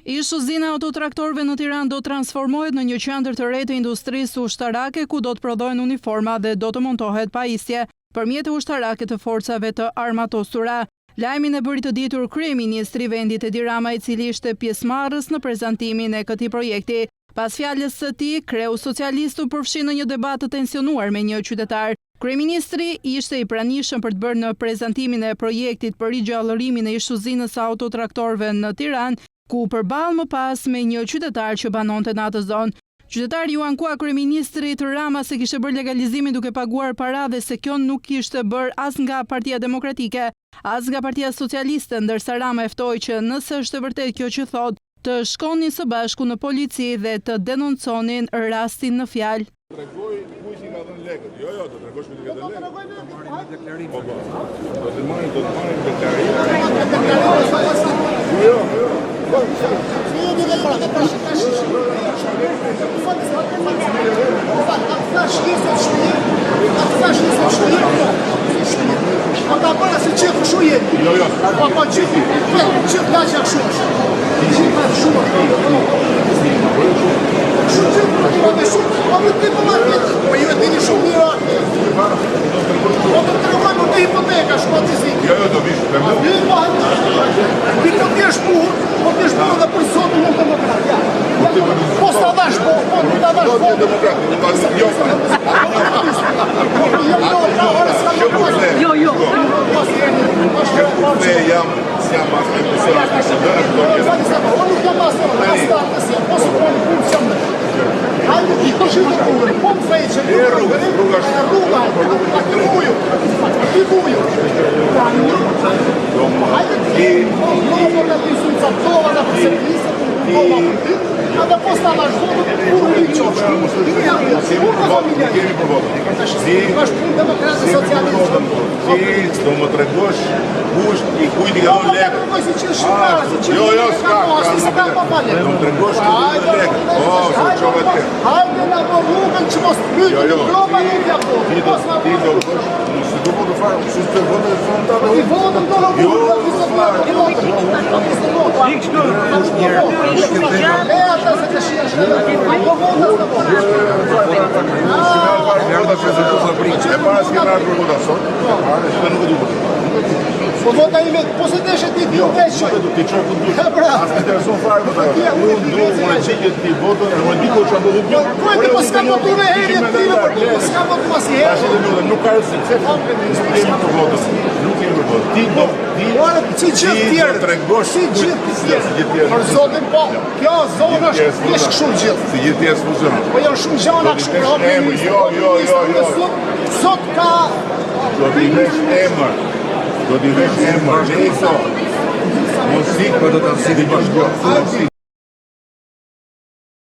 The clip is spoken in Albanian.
Ish uzina autotraktorëve në Tiranë do transformohet në një qendër të re të industrisë ushtarake ku do të prodhohen uniforma dhe do të montohet pajisje për mjete ushtarake të forcave të armatosura. Lajmin e bëri të ditur kryeministri i vendit Edi Rama, i cili ishte pjesëmarrës në prezantimin e këtij projekti. Pas fjalës së tij, kreu socialist u përfshi në një debat të tensionuar me një qytetar. Kryeministri ishte i pranishëm për të bërë në prezantimin e projektit për rigjallërimin e ish uzinës së autotraktorëve në Tiranë, ku përballë më pas me një qytetar që banonte në atë zonë. Qytetari u ankua kryeministrit Rama se kishte bërë legalizimin duke paguar para dhe se kjo nuk kishte bërë as nga Partia Demokratike, as nga Partia Socialiste, ndërsa Rama e ftoi që nëse është e vërtet kjo që thot, të shkonin së bashku në polici dhe të denonconin rastin në fjalë. Tregoj kujt I ka dhënë lekët. Jo, do tregosh kujt I ka dhënë lekët. Do marrim deklarim. Po. Do të marrim deklarim. Jo. Do më tregosh kusht I kujt I ka dhënë lekët. Jo, s'ka. Do më tregosh kujt I ka dhënë lekët. Se çova ti. Hajde na po rrugën që mos pyet. Ti do mos do të fare, si të vënë frontat. I votën do të Po vota ime, po se deshe ti ti uveqë. Ti qërë të duke. As në intereson farë të të. Unë do më qekje ti votën, e më diko që do të Kujtë po s'ka votu me herje të tine, po s'ka votu mas i herje. Nuk ka rësi, se jemi për votës. Nuk jemi për votës. Ti do Si gjithë tjerë, si gjithë tjerë. Për zotin po, kjo zonë është kështu gjithë. Si gjithë tjerë s'fuzionë. Po janë shumë gjana kështu për Jo. Sot ka... Do t'i vesh emër. Do t'i vesh emër. Mos si, po do t'a si t'i bashkjo.